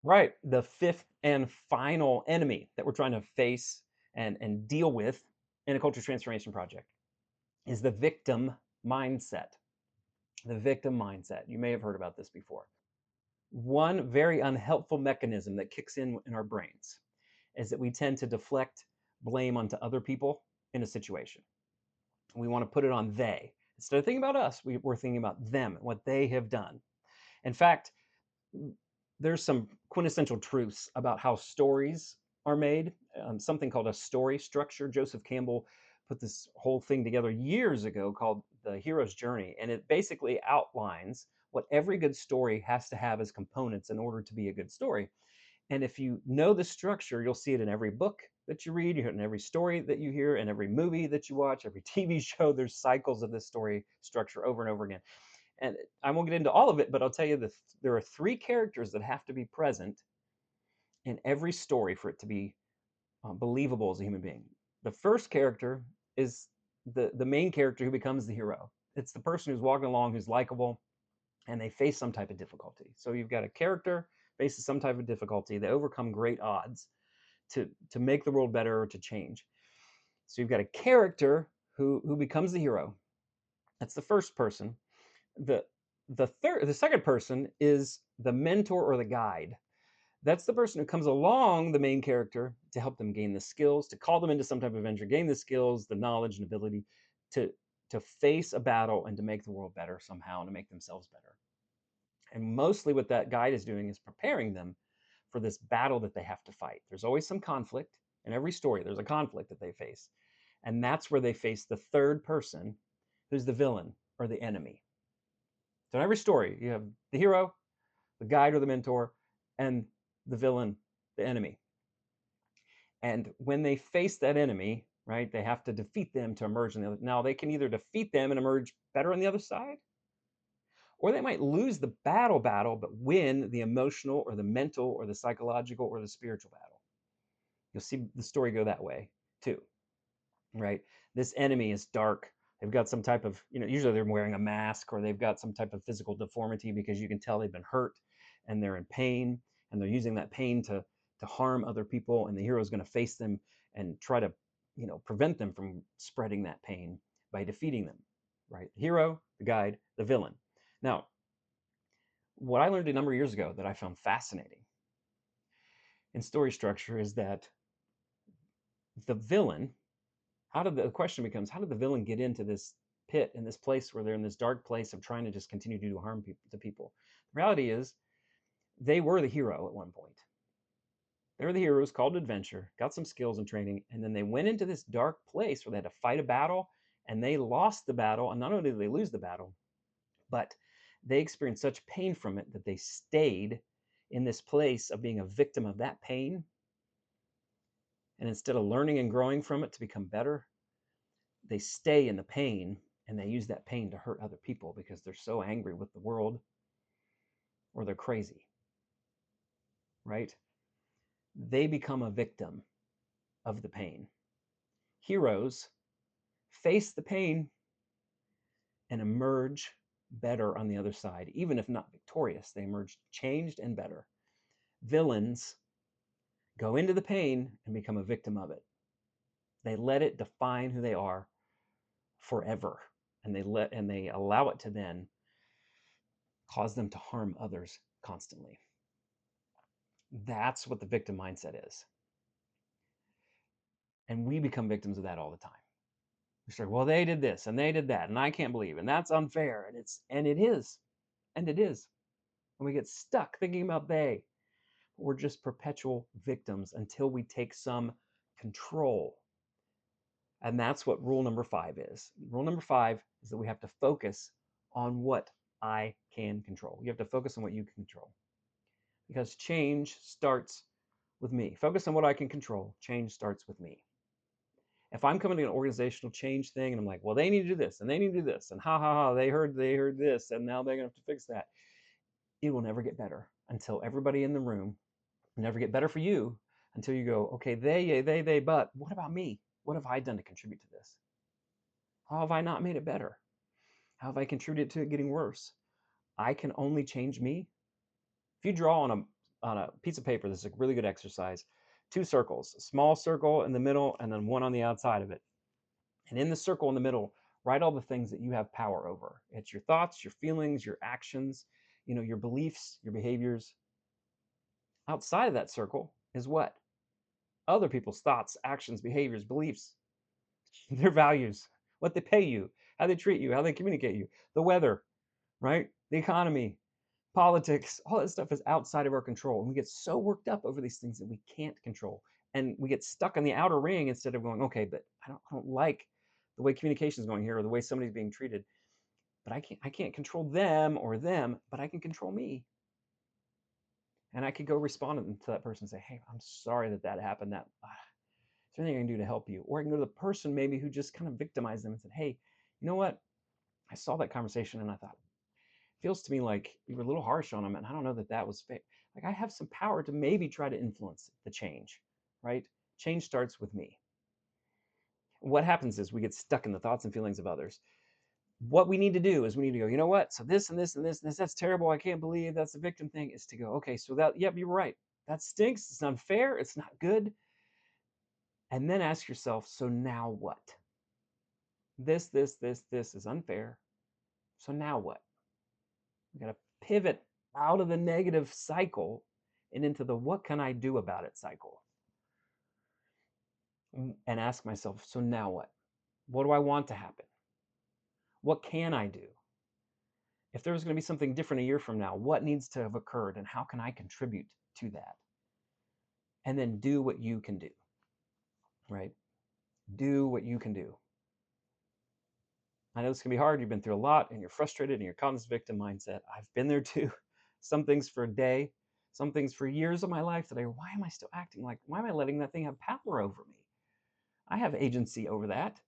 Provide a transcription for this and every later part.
Right. The fifth and final enemy that we're trying to face and deal with in a culture transformation project is the victim mindset. The victim mindset. You may have heard about this before. One very unhelpful mechanism that kicks in our brains is that we tend to deflect blame onto other people in a situation. We want to put it on they. Instead of thinking about us, we're thinking about them and what they have done. In fact, there's some quintessential truths about how stories are made, something called a story structure. Joseph Campbell put this whole thing together years ago called The Hero's Journey, and it basically outlines what every good story has to have as components in order to be a good story. And if you know the structure, you'll see it in every book that you read, you hear it in every story that you hear, in every movie that you watch, every TV show. There's cycles of this story structure over and over again. And I won't get into all of it, but I'll tell you there are three characters that have to be present in every story for it to be believable as a human being. The first character is the main character who becomes the hero. It's the person who's walking along, who's likable, and they face some type of difficulty. So you've got a character faces some type of difficulty. They overcome great odds to make the world better or to change. So you've got a character who becomes the hero. That's the first person. The the second person is the mentor or the guide. That's the person who comes along the main character to help them gain the skills, to call them into some type of adventure, gain the skills, the knowledge and ability to to face a battle and to make the world better somehow and to make themselves better. And mostly what that guide is doing is preparing them for this battle that they have to fight. There's always some conflict in every story. There's a conflict that they face. And that's where they face the third person who's the villain or the enemy. So in every story, you have the hero, the guide or the mentor, and the villain, the enemy. And when they face that enemy, right, they have to defeat them to emerge on the other. Now they can either defeat them and emerge better on the other side, or they might lose the battle, but win the emotional or the mental or the psychological or the spiritual battle. You'll see the story go that way too, right? This enemy is dark. They've got some type of, usually they're wearing a mask or they've got some type of physical deformity because you can tell they've been hurt and they're in pain and they're using that pain to harm other people. And the hero is going to face them and try to, prevent them from spreading that pain by defeating them, right? The hero, the guide, the villain. Now, what I learned a number of years ago that I found fascinating in story structure is that the villain, the question becomes, how did the villain get into this pit, in this place where they're in this dark place of trying to just continue to do harm to people? The reality is they were the hero at one point. They were the heroes called to adventure, got some skills and training, and then they went into this dark place where they had to fight a battle, and they lost the battle. And not only did they lose the battle, but they experienced such pain from it that they stayed in this place of being a victim of that pain. And instead of learning and growing from it to become better, they stay in the pain and they use that pain to hurt other people because they're so angry with the world or they're crazy, right? They become a victim of the pain. Heroes face the pain and emerge better on the other side. Even if not victorious, they emerge changed and better. Villains go into the pain and become a victim of it. They let it define who they are forever, and they allow it to then cause them to harm others constantly. That's what the victim mindset is. And we become victims of that all the time. We start, well, they did this and they did that, and I can't believe, and that's unfair, and it is, and it is. And we get stuck thinking about they. We're just perpetual victims until we take some control. And that's what rule number 5 is. Rule number 5 is that we have to focus on what I can control. You have to focus on what you can control. Because change starts with me. Focus on what I can control. Change starts with me. If I'm coming to an organizational change thing and I'm like, well, they need to do this and they need to do this, and they heard this, and now they're gonna have to fix that. It will never get better until everybody in the room, never get better for you until you go, okay, they, but what about me? What have I done to contribute to this? How have I not made it better? How have I contributed to it getting worse? I can only change me. If you draw on on a piece of paper. This is a really good exercise. Two circles, a small circle in the middle, and then one on the outside of it. And in the circle in the middle, write all the things that you have power over. It's your thoughts, your feelings, your actions, your beliefs, your behaviors. Outside of that circle is what? Other people's thoughts, actions, behaviors, beliefs, their values, what they pay you, how they treat you, how they communicate you, the weather, right? The economy, politics, all that stuff is outside of our control. And we get so worked up over these things that we can't control. And we get stuck in the outer ring instead of going, okay, but I don't like the way communication is going here or the way somebody's being treated. But I can't control them or them, but I can control me. And I could go respond to that person and say, hey, I'm sorry that happened. Is there anything I can do to help you? Or I can go to the person maybe who just kind of victimized them and said, hey, you know what? I saw that conversation and I thought, it feels to me like you were a little harsh on them, and I don't know that was fair. Like I have some power to maybe try to influence the change, right? Change starts with me. What happens is we get stuck in the thoughts and feelings of others. What we need to do is we need to go, you know what? So this and this and this and this, that's terrible. I can't believe that's the victim thing. Is to go, okay, so that, yep, you're right. That stinks. It's unfair. It's not good. And then ask yourself, so now what? This is unfair. So now what? We got to pivot out of the negative cycle and into the what can I do about it cycle. And ask myself, so now what? What do I want to happen? What can I do? If there's going to be something different a year from now, what needs to have occurred and how can I contribute to that? And then do what you can do, right? Do what you can do. I know this can be hard. You've been through a lot and you're frustrated and you're caught in this victim mindset. I've been there too. Some things for a day, some things for years of my life that why am I still acting like, why am I letting that thing have power over me? I have agency over that.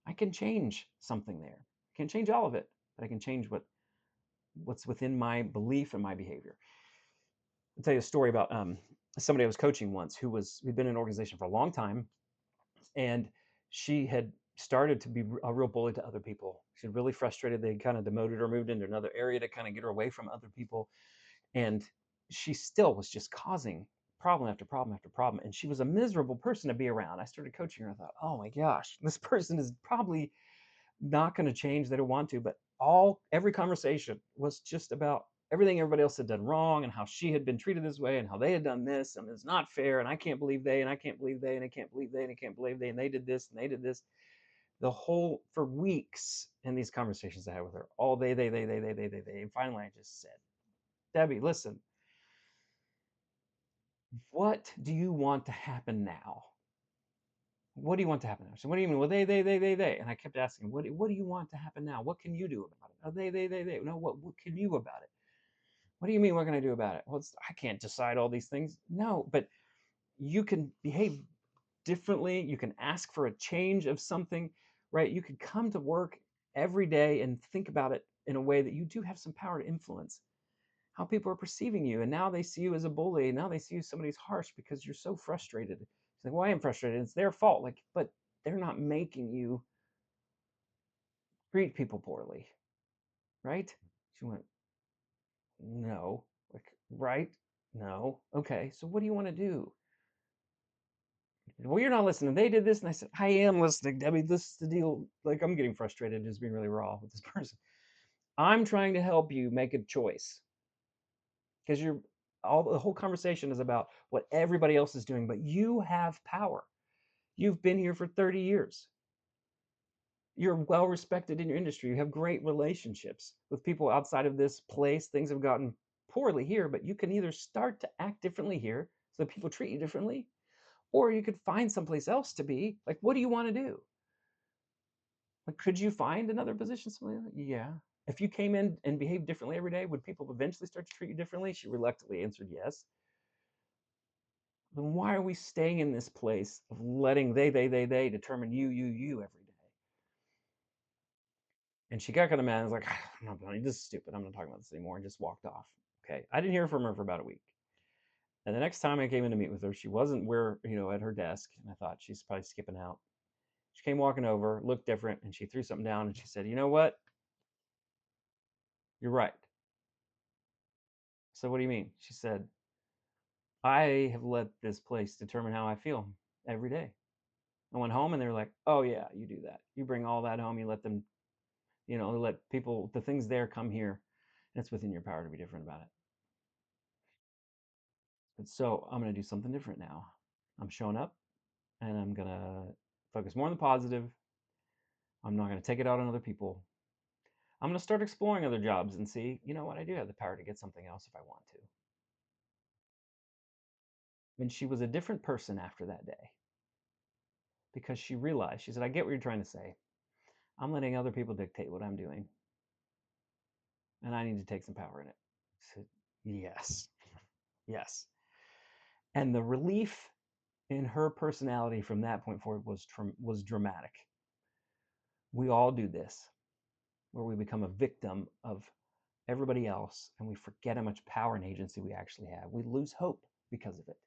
I can change something there. I can't change all of it, but I can change what's within my belief and my behavior. I'll tell you a story about somebody I was coaching once who'd been in an organization for a long time, and she had started to be a real bully to other people. She was really frustrated. They kind of demoted her, moved into another area to kind of get her away from other people. And she still was just causing problem after problem after problem. And she was a miserable person to be around. I started coaching her. I thought, oh my gosh, this person is probably not going to change. They don't want to. But every conversation was just about everything everybody else had done wrong and how she had been treated this way and how they had done this and it's not fair and I can't believe they and I can't believe they and I can't believe they and I can't believe they and they did this and they did this. The whole for weeks in these conversations I had with her, all they. And finally I just said, Debbie, listen, what do you want to happen now? What do you want to happen now? So what do you mean? Well, they. And I kept asking, what do you want to happen now? What can you do about it? Oh, they. No, what can you about it? What do you mean? What can I do about it? Well, I can't decide all these things. No, but you can behave differently. You can ask for a change of something, right? You could come to work every day and think about it in a way that you do have some power to influence how people are perceiving you. And now they see you as a bully. Now they see you as somebody who's harsh because you're so frustrated. It's like, well, I am frustrated. It's their fault. Like, but they're not making you treat people poorly, right? She went, no. Like, right? No. Okay. So what do you want to do? Well, you're not listening. They did this. And I said, I am listening, Debbie. This is the deal. Like, I'm getting frustrated just being really raw with this person. I'm trying to help you make a choice because the whole conversation is about what everybody else is doing, but you have power. You've been here for 30 years. You're well respected in your industry. You have great relationships with people outside of this place. Things have gotten poorly here, but you can either start to act differently here so that people treat you differently, or you could find someplace else to be. Like, what do you want to do? Like, could you find another position somewhere? Yeah. If you came in and behaved differently every day, would people eventually start to treat you differently? She reluctantly answered yes. Then why are we staying in this place of letting they determine you every day? And she got kind of mad. I was like, I'm not doing this is stupid. I'm not talking about this anymore, and just walked off. Okay. I didn't hear from her for about a week. And the next time I came in to meet with her, she wasn't at her desk. And I thought she's probably skipping out. She came walking over, looked different, and she threw something down and she said, you know what? You're right. So what do you mean? She said, I have let this place determine how I feel every day. I went home and they were like, "Oh yeah, you do that. You bring all that home. You let them, let people, the things there come here, and it's within your power to be different about it." But so I'm gonna do something different now. I'm showing up, and I'm gonna focus more on the positive. I'm not gonna take it out on other people. I'm gonna start exploring other jobs and see, you know what, I do have the power to get something else if I want to. And she was a different person after that day because she realized, she said, I get what you're trying to say. I'm letting other people dictate what I'm doing, and I need to take some power in it. I said, yes, yes. And the relief in her personality from that point forward was dramatic. We all do this, where we become a victim of everybody else and we forget how much power and agency we actually have. We lose hope because of it.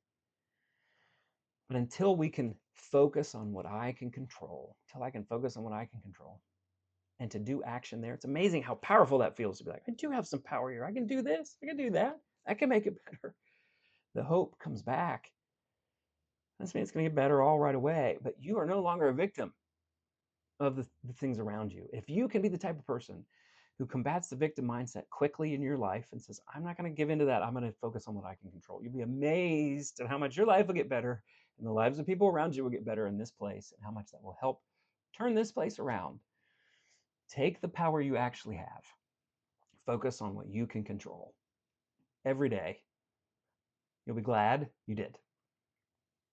But until we can focus on what I can control, until I can focus on what I can control and to do action there, it's amazing how powerful that feels to be like, I do have some power here. I can do this. I can do that. I can make it better. The hope comes back. Doesn't mean it's going to get better all right away, but you are no longer a victim of the things around you. If you can be the type of person who combats the victim mindset quickly in your life and says, I'm not going to give into that. I'm going to focus on what I can control. You'll be amazed at how much your life will get better and the lives of people around you will get better in this place and how much that will help turn this place around. Take the power you actually have. Focus on what you can control every day. You'll be glad you did.